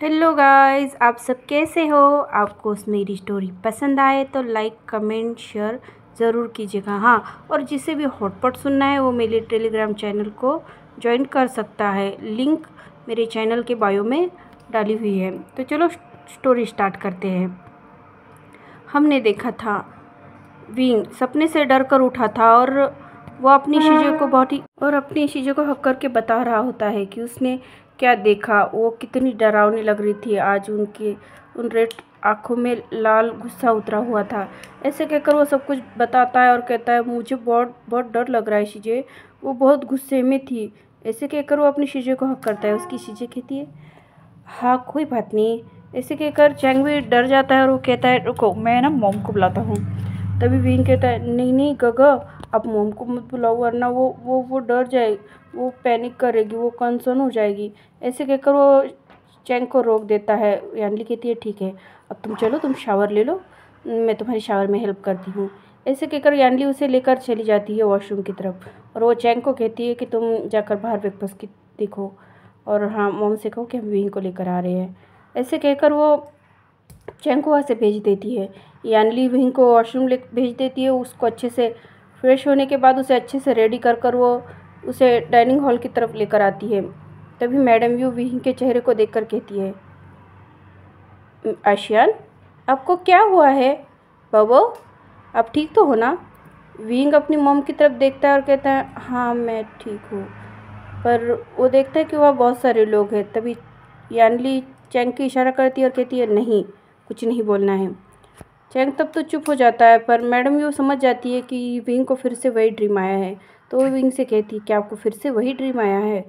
Hello guys, आप सब कैसे हो। आपको मेरी स्टोरी पसंद आए तो लाइक कमेंट शेयर ज़रूर कीजिएगा। हाँ, और जिसे भी हॉटपॉट सुनना है वो मेरे टेलीग्राम चैनल को ज्वाइन कर सकता है। लिंक मेरे चैनल के बायो में डाली हुई है। तो चलो स्टोरी स्टार्ट करते हैं। हमने देखा था विंग सपने से डर कर उठा था और वो अपनी चीज़ों को हक करके बता रहा होता है कि उसने क्या देखा। वो कितनी डरावनी लग रही थी। आज उन रेड आँखों में लाल गुस्सा उतरा हुआ था। ऐसे कहकर वो सब कुछ बताता है और कहता है मुझे बहुत बहुत डर लग रहा है शीजे। वो बहुत गुस्से में थी। ऐसे कहकर वो अपनी शीजे को हक करता है। उसकी शीजे कहती है हाँ कोई बात नहीं। ऐसे कहकर चैंग भी डर जाता है और वो कहता है रुको मैं ना मॉम को बुलाता हूँ। तभी विंग कहता है नहीं नहीं गगा, आप मॉम को मत बुलाओ वरना वो डर जाएगी, वो पैनिक करेगी, वो कंसर्न हो जाएगी। ऐसे कहकर वो चैंग को रोक देता है। यानली कहती है ठीक है, अब तुम चलो, तुम शावर ले लो, मैं तुम्हारी शावर में हेल्प करती हूँ। ऐसे कहकर यानली उसे लेकर चली जाती है वॉशरूम की तरफ और वो चैंग को कहती है कि तुम जाकर बाहर ब्रेकफास्ट की देखो और हाँ मॉम से कहो कि हम विंग को लेकर आ रहे हैं। ऐसे कहकर वो चैंग को वहाँ से भेज देती है। यानली विंग को वॉशरूम ले भेज देती है। उसको अच्छे से फ्रेश होने के बाद उसे अच्छे से रेडी कर वो उसे डाइनिंग हॉल की तरफ लेकर आती है। तभी मैडम यू विंग के चेहरे को देखकर कहती है आशियान आपको क्या हुआ है बबो, आप ठीक तो हो ना। विंग अपनी मॉम की तरफ देखता है और कहता है हाँ मैं ठीक हूँ। पर वो देखता है कि वहाँ बहुत सारे लोग हैं। तभी यानली चैंग की इशारा करती है और कहती है नहीं, कुछ नहीं बोलना है। चैंग तब तो चुप हो जाता है पर मैडम ये समझ जाती है कि विंग को फिर से वही ड्रीम आया है। तो वो विंग से कहती है क्या आपको फिर से वही ड्रीम आया है।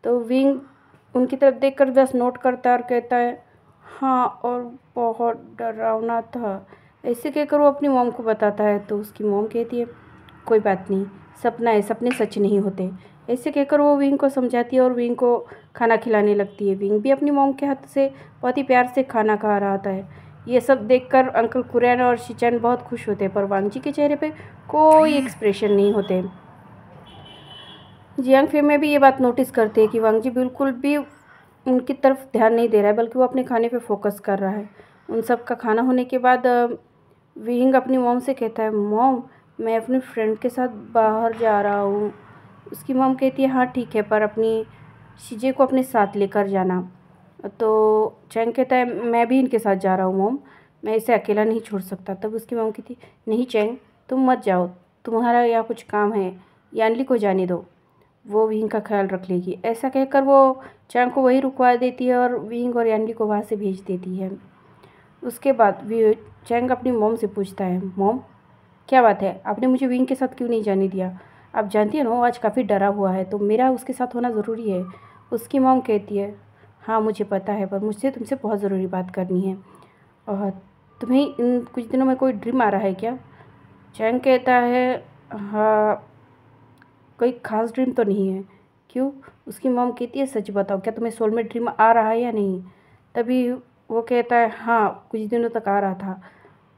तो विंग उनकी तरफ देखकर बस नोट करता है और कहता है हाँ और बहुत डरावना था। ऐसे कहकर वो अपनी मॉम को बताता है। तो उसकी मॉम कहती है कोई बात नहीं, सपना है, सपने सच नहीं होते। ऐसे कहकर वो विंग को समझाती है और विंग को खाना खिलाने लगती है। विंग भी अपनी मॉम के हाथ से बहुत ही प्यार से खाना खा रहा था। ये सब देखकर अंकल कुरैन और शिचैन बहुत खुश होते हैं पर वांगजी के चेहरे पे कोई एक्सप्रेशन नहीं होते। जियांग फे भी ये बात नोटिस करते हैं कि वांगजी बिल्कुल भी उनकी तरफ ध्यान नहीं दे रहा है बल्कि वो अपने खाने पे फोकस कर रहा है। उन सब का खाना होने के बाद विंग अपनी मॉम से कहता है मॉम मैं अपनी फ्रेंड के साथ बाहर जा रहा हूँ। उसकी मॉम कहती है हाँ ठीक है पर अपनी शीजे को अपने साथ लेकर जाना। तो चैंग कहता है मैं भी इनके साथ जा रहा हूँ मॉम, मैं इसे अकेला नहीं छोड़ सकता। तब उसकी मॉम कहती नहीं चैंग तुम मत जाओ, तुम्हारा यहाँ कुछ काम है, यानली को जाने दो, वो विंग का ख्याल रख लेगी। ऐसा कहकर वो चैंग को वहीं रुकवा देती है और विंग और यानली को वहाँ से भेज देती है। उसके बाद चैंग अपनी मॉम से पूछता है मॉम क्या बात है, आपने मुझे विंग के साथ क्यों नहीं जाने दिया। आप जानती है ना वो आज काफ़ी डरा हुआ है तो मेरा उसके साथ होना ज़रूरी है। उसकी मॉम कहती है हाँ मुझे पता है पर मुझसे तुमसे बहुत ज़रूरी बात करनी है। और तुम्हें इन कुछ दिनों में कोई ड्रीम आ रहा है क्या। चैंग कहता है हाँ कोई ख़ास ड्रीम तो नहीं है। क्यों। उसकी मॉम कहती है सच बताओ क्या तुम्हें सोल में ड्रीम आ रहा है या नहीं। तभी वो कहता है हाँ कुछ दिनों तक आ रहा था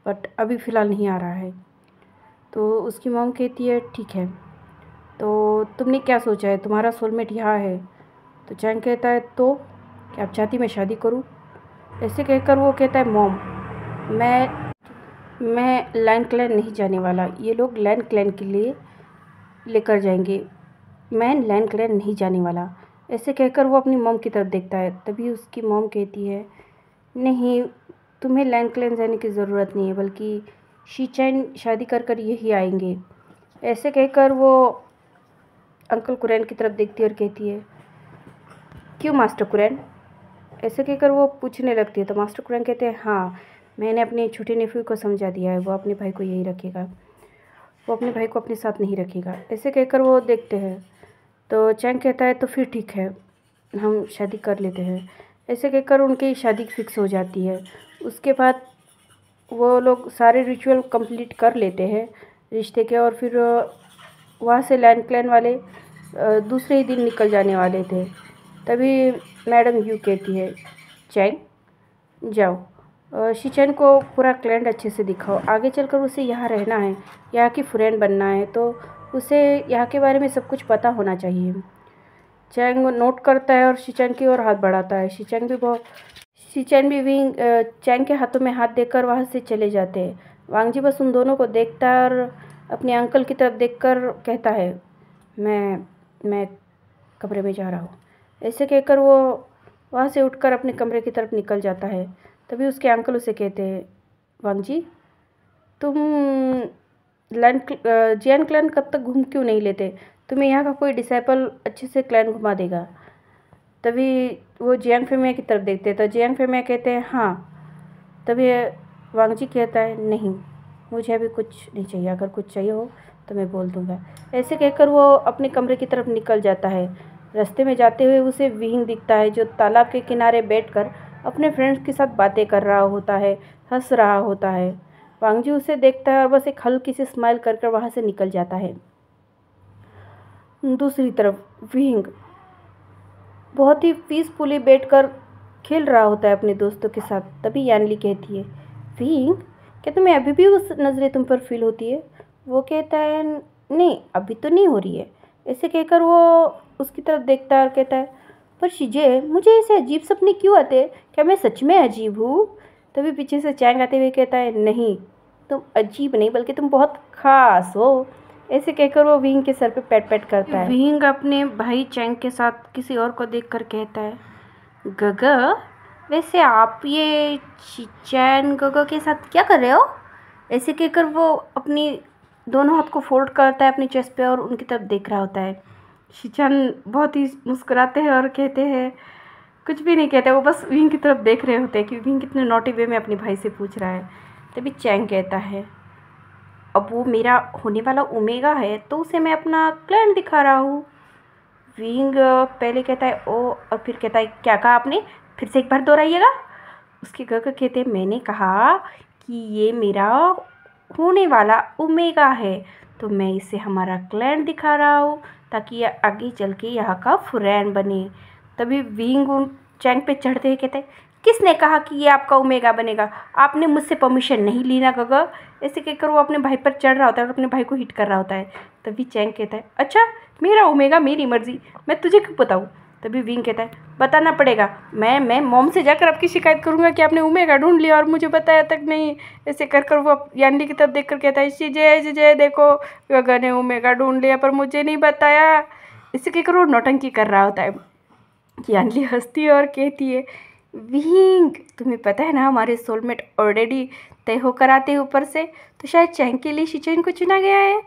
बट अभी फ़िलहाल नहीं आ रहा है। तो उसकी मॉम कहती है ठीक है तो तुमने क्या सोचा है, तुम्हारा सोलमेट यहाँ है। तो चैंग कहता है तो क्या आप चाहती मैं शादी करूँ। ऐसे कहकर वो कहता है मॉम मैं लैंड क्लैन नहीं जाने वाला, ये लोग लैंड क्लैन के लिए लेकर जाएंगे, मैं लैंड क्लैन नहीं जाने वाला। ऐसे कहकर वो अपनी मॉम की तरफ देखता है। तभी उसकी मॉम कहती है नहीं तुम्हें लैंड क्लैन जाने की ज़रूरत नहीं है बल्कि शीचैन शादी कर कर यही आएंगे। ऐसे कहकर वो अंकल कुरैन की तरफ देखती है और कहती है क्यों मास्टर कुरैन। ऐसे कहकर वो पूछने लगती है। तो मास्टर कुरैन कहते हैं हाँ मैंने अपने छोटे नेफ्यू को समझा दिया है, वो अपने भाई को यही रखेगा, वो अपने भाई को अपने साथ नहीं रखेगा। ऐसे कहकर वो देखते हैं। तो चैंग कहता है तो फिर ठीक है हम शादी कर लेते हैं। ऐसे कहकर उनकी शादी फिक्स हो जाती है। उसके बाद वो लोग सारे रिचुअल कंप्लीट कर लेते हैं रिश्ते के और फिर वहाँ से लैंड क्लैन वाले दूसरे ही दिन निकल जाने वाले थे। तभी मैडम यू कहती है चैंग जाओ शिचैन को पूरा क्लैन अच्छे से दिखाओ, आगे चलकर उसे यहाँ रहना है, यहाँ की फ्रेंड बनना है तो उसे यहाँ के बारे में सब कुछ पता होना चाहिए। चैंग नोट करता है और शिचैन की ओर हाथ बढ़ाता है। शीचैन भी विंग चैंग के हाथों में हाथ देकर वहाँ से चले जाते हैं। वांग जी बस उन दोनों को देखता है और अपने अंकल की तरफ देखकर कहता है, मैं कमरे में जा रहा हूँ। ऐसे कहकर वो वहाँ से उठकर अपने कमरे की तरफ निकल जाता है। तभी उसके अंकल उसे कहते हैं, वांग जी तुम जियान क्लैन कब तक घूम क्यों नहीं लेते? तुम्हें यहाँ का कोई डिसाइपल अच्छे से क्लैन घुमा देगा। तभी वो जियांग फेमिया की तरफ देखते हैं तो जियांग फेमिया कहते हैं हाँ। तभी वांग जी कहता है, नहीं मुझे अभी कुछ नहीं चाहिए, अगर कुछ चाहिए हो तो मैं बोल दूँगा। ऐसे कहकर वो अपने कमरे की तरफ निकल जाता है। रास्ते में जाते हुए उसे विहिंग दिखता है जो तालाब के किनारे बैठकर अपने फ्रेंड्स के साथ बातें कर रहा होता है, हंस रहा होता है। वांग जी उसे देखता है और बस एक हल्की सी स्माइल कर वहाँ से निकल जाता है। दूसरी तरफ विहिंग बहुत ही पीसफुली बैठकर खेल रहा होता है अपने दोस्तों के साथ। तभी यानली कहती है, विंग क्या तुम्हें अभी भी उस नज़रें तुम पर फील होती है? वो कहता है, नहीं अभी तो नहीं हो रही है। ऐसे कहकर वो उसकी तरफ देखता है और कहता है, पर शिजे मुझे ऐसे अजीब सपने क्यों आते हैं? क्या मैं सच में अजीब हूँ? तभी पीछे से चैंग आते हुए कहता है, नहीं तुम अजीब नहीं बल्कि तुम बहुत ख़ास हो। ऐसे कहकर वो विंग के सर पे पैट पैट करता है। विंग अपने भाई चैंग के साथ किसी और को देखकर कहता है, गगा वैसे आप ये शिचैन गगा के साथ क्या कर रहे हो? ऐसे कहकर वो अपनी दोनों हाथ को फोल्ड करता है अपनी चेस्ट पे और उनकी तरफ देख रहा होता है। शिचैन बहुत ही मुस्कुराते हैं और कहते हैं, कुछ भी नहीं कहते, वो बस विंग की तरफ देख रहे होते हैं कि विंग कितने नॉटी वे में अपने भाई से पूछ रहा है। तभी चैंग कहता है, अब वो मेरा होने वाला ओमेगा है तो उसे मैं अपना क्लैन दिखा रहा हूँ। विंग पहले कहता है ओ और फिर कहता है, क्या कहा आपने? फिर से एक बार दोहराइएगा। उसके घर कहते हैं, मैंने कहा कि ये मेरा होने वाला ओमेगा है तो मैं इसे हमारा क्लैन दिखा रहा हूँ ताकि ये आगे चल के यहाँ का फ्रेंड बने। तभी विंग उन चैंग पे चढ़ते हुए कहते हैं, किसने कहा कि ये आपका ओमेगा बनेगा? आपने मुझसे परमिशन नहीं ली ना गगा। ऐसे कहकर वो अपने भाई पर चढ़ रहा होता है और अपने भाई को हिट कर रहा होता है। तभी चैंग कहता है, अच्छा मेरा ओमेगा मेरी मर्जी, मैं तुझे क्यों बताऊँ? तभी विंग कहता है, बताना पड़ेगा, मैं मॉम से जाकर आपकी शिकायत करूँगा कि आपने ओमेगा ढूंढ लिया और मुझे बताया तक नहीं। ऐसे कर वो यानली की तरफ देख कर कहता है, शिजे देखो गगा ने ओमेगा ढूंढ लिया पर मुझे नहीं बताया। इसे कहकर वो नौटंकी कर रहा होता है। यानली हंसती है और कहती है, विंग तुम्हें पता है ना हमारे सोलमेट ऑलरेडी तय होकर आते हैं ऊपर से, तो शायद चैंग के लिए शिचैन को चुना गया है।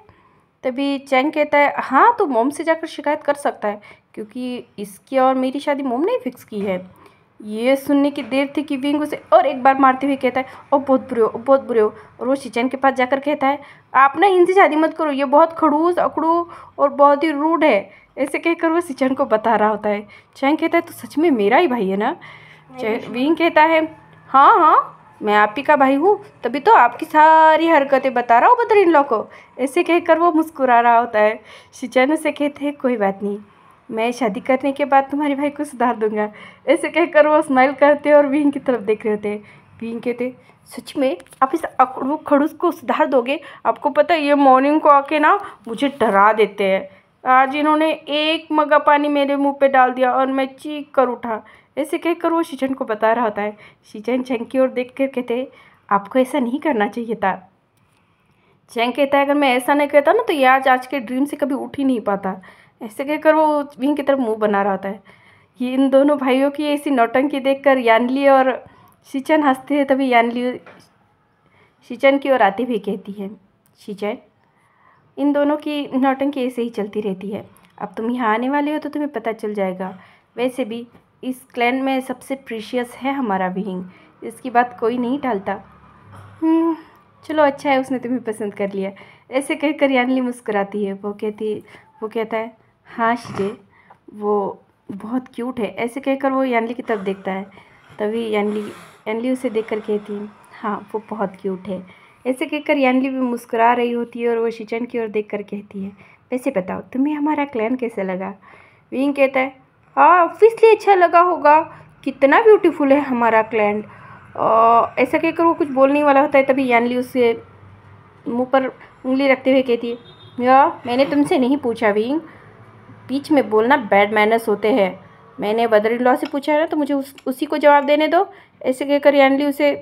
तभी चैंग कहता है, हाँ तो मॉम से जाकर शिकायत कर सकता है क्योंकि इसकी और मेरी शादी मॉम ने फिक्स की है। ये सुनने की देर थी कि विंग उसे और एक बार मारते हुए कहता है, ओ बहुत बुरे हो, बहुत बुरे हो। और वो शिचैन के पास जाकर कहता है, आप ना इनसे शादी मत करो, ये बहुत खड़ूस अकड़ू और बहुत ही रूड है। ऐसे कहकर वो शिचैन को बता रहा होता है। चैंग कहता है, तो सच में मेरा ही भाई है ना? विंग कहता है, हाँ हाँ मैं आप ही का भाई हूँ, तभी तो आपकी सारी हरकतें बता रहा हूँ मदर इन लॉ को। ऐसे कहकर वो मुस्कुरा रहा होता है। शिचैन उसे कहते हैं, कोई बात नहीं, मैं शादी करने के बाद तुम्हारे भाई को सुधार दूंगा। ऐसे कहकर वो स्माइल करते हैं और विंग की तरफ देख रहे होते हैं। विंग कहते, सच में आप इस अकड़ू खड़ूस को सुधार दोगे? आपको पता है ये मॉर्निंग को आके ना मुझे डरा देते हैं। आज इन्होंने एक मग्गा पानी मेरे मुंह पे डाल दिया और मैं चीख कर उठा। ऐसे कहकर वो शिचैन को बता रहा होता है। शिचैन चैंग की ओर देख कर कहते, आपको ऐसा नहीं करना चाहिए था। चैंग कहता है, अगर मैं ऐसा नहीं कहता ना तो ये आज के ड्रीम से कभी उठ ही नहीं पाता। ऐसे कहकर वो विंग की तरफ मुंह बना रहा होता है। ये इन दोनों भाइयों की ऐसी नौटंकी देखकर यानली और शिचैन हंसते हैं। तभी यानली शिचैन की ओर आती हुई कहती है, शिचैन इन दोनों की नौटंकी ऐसे ही चलती रहती है, अब तुम यहाँ आने वाले हो तो तुम्हें पता चल जाएगा। वैसे भी इस क्लैन में सबसे प्रीशियस है हमारा विंग, इसकी बात कोई नहीं टालता। चलो अच्छा है उसने तुम्हें पसंद कर लिया। ऐसे कहकर यानली मुस्कुराती है। वो कहता है, हाँ शिजे वो बहुत क्यूट है। ऐसे कहकर वो यानली की तरफ देखता है। तभी यानली उसे देखकर कहती है, हाँ वो बहुत क्यूट है। ऐसे कहकर यानली भी मुस्कुरा रही होती है और वो शिचैन की ओर देखकर कहती है, वैसे बताओ तुम्हें हमारा क्लैन कैसे लगा? विंग कहता है, हाँ ऑब्वियसली अच्छा लगा होगा, कितना ब्यूटीफुल है हमारा क्लैन। ऐसा कहकर वो कुछ बोलने वाला होता है। तभी यानली उससे मुंह पर उंगली रखते हुए कहती है, मैंने तुमसे नहीं पूछा विंग, बीच में बोलना बैड मैनर्स होते हैं। मैंने मदर इन लॉ से पूछा है ना तो मुझे उसी को जवाब देने दो। ऐसे कहकर यानली उसे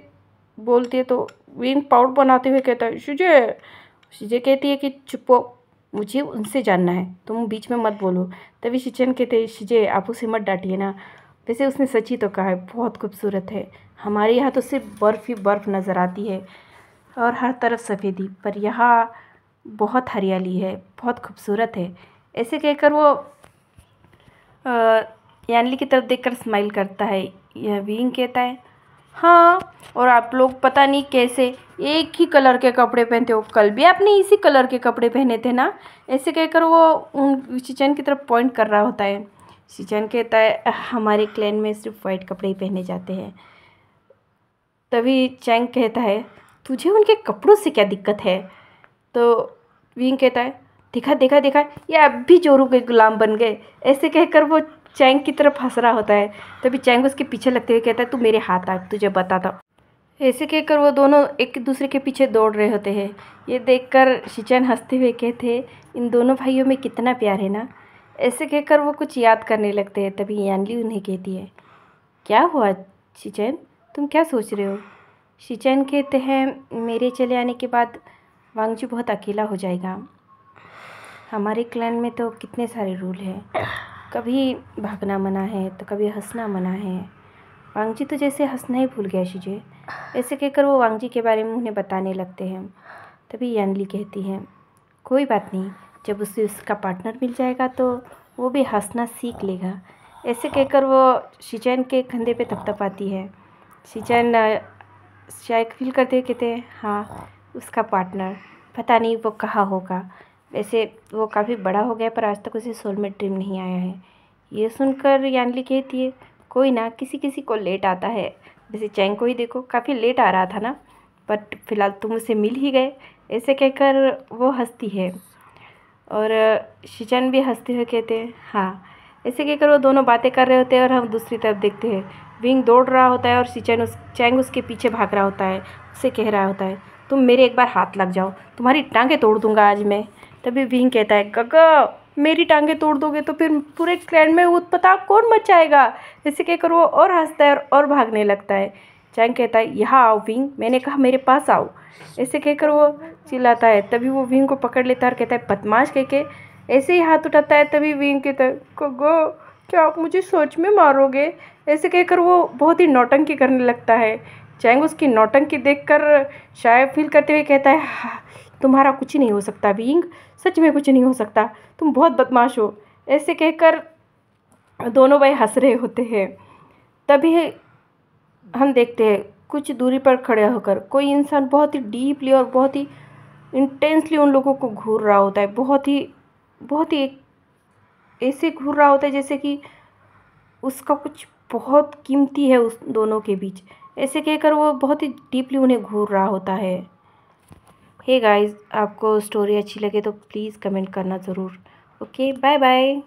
बोलती है तो विंग पाउट बनाते हुए कहता है शिजे। शिजे कहती है कि चुप हो, मुझे उनसे जानना है, तुम बीच में मत बोलो। तभी शिचन कहते हैं शिजे आप उसे मत डांटिए ना, वैसे उसने सच ही तो कहा है, बहुत खूबसूरत है। हमारे यहाँ तो सिर्फ बर्फ़ ही बर्फ़ नज़र आती है और हर तरफ सफ़ेदी, पर यहाँ बहुत हरियाली है, बहुत खूबसूरत है। ऐसे कहकर वो यानली की तरफ देखकर स्माइल करता है। यह विंग कहता है हाँ, और आप लोग पता नहीं कैसे एक ही कलर के कपड़े पहनते हो, कल भी आपने इसी कलर के कपड़े पहने थे ना। ऐसे कहकर वो शिचन की तरफ पॉइंट कर रहा होता है। शिचन कहता है हमारे क्लैन में सिर्फ वाइट कपड़े ही पहने जाते हैं। तभी चैंग कहता है तुझे उनके कपड़ों से क्या दिक्कत है। तो विंग कहता है देखा देखा देखा, ये अब भी जोरू के गुलाम बन गए। ऐसे कहकर वो चैंग की तरफ हंस रहा होता है। तभी चैंग उसके पीछे लगते हुए कहता है तू मेरे हाथ आ, तुझे बताता। ऐसे कहकर वो दोनों एक दूसरे के पीछे दौड़ रहे होते हैं। ये देखकर शिचन हंसते हुए कहते हैं इन दोनों भाइयों में कितना प्यार है ना। ऐसे कहकर वो कुछ याद करने लगते हैं। तभी यानली उन्हें कहती है क्या हुआ शिचन, तुम क्या सोच रहे हो। शिचन कहते हैं मेरे चले आने के बाद वांगजू बहुत अकेला हो जाएगा। हमारे क्लैन में तो कितने सारे रूल हैं, कभी भागना मना है तो कभी हंसना मना है। वांगजी तो जैसे हंसना ही भूल गया शिजे। ऐसे कहकर वो वांगजी के बारे में उन्हें बताने लगते हैं। तभी यानली कहती है कोई बात नहीं, जब उसे उसका पार्टनर मिल जाएगा तो वो भी हंसना सीख लेगा। ऐसे कहकर वो शिचन के कंधे पे थपथपाती है। शिचन शायद फील करते कहते हैं हाँ उसका पार्टनर पता नहीं वो कहाँ होगा। वैसे वो काफ़ी बड़ा हो गया पर आज तक उसे सोलमेट ड्रीम नहीं आया है। ये सुनकर यानली कहती है कोई ना, किसी किसी को लेट आता है। वैसे चैंग को ही देखो काफ़ी लेट आ रहा था ना, बट फिलहाल तुम उसे मिल ही गए। ऐसे कहकर वो हंसती है और शिचन भी हंसते हुए कहते हैं हाँ। ऐसे कहकर वो दोनों बातें कर रहे होते हैं और हम दूसरी तरफ देखते हैं। विंग दौड़ रहा होता है और चैंग उसके पीछे भाग रहा होता है। उसे कह रहा होता है तुम मेरे एक बार हाथ लग जाओ, तुम्हारी टांगें तोड़ दूंगा आज मैं। तभी विंग कहता है गगा मेरी टांगें तोड़ दोगे तो फिर पूरे क्लैन में उत्पात कौन मचाएगा। ऐसे कहकर वो और हंसता है और भागने लगता है। चैंग कहता है यहाँ आओ विंग, मैंने कहा मेरे पास आओ। ऐसे कहकर वो चिल्लाता है। तभी वो विंग को पकड़ लेता है और कहता है बदमाश कह के ऐसे ही हाथ उठाता है। तभी विंग कहता है गगा क्या आप मुझे सोच में मारोगे। ऐसे कहकर वो बहुत ही नौटंकी करने लगता है। चैंग उसकी नौटंकी देखकर शायद फील करते हुए कहता है हाँ, तुम्हारा कुछ नहीं हो सकता विंग, सच में कुछ नहीं हो सकता, तुम बहुत बदमाश हो। ऐसे कहकर दोनों भाई हंस रहे होते हैं। तभी हम देखते हैं कुछ दूरी पर खड़े होकर कोई इंसान बहुत ही डीपली और बहुत ही इंटेंसली उन लोगों को घूर रहा होता है। बहुत ही ऐसे घूर रहा होता है जैसे कि उसका कुछ बहुत कीमती है उस दोनों के बीच। ऐसे कहकर वो बहुत ही डीपली उन्हें घूर रहा होता है। हे गाइस, आपको स्टोरी अच्छी लगे तो प्लीज़ कमेंट करना ज़रूर। Okay bye bye.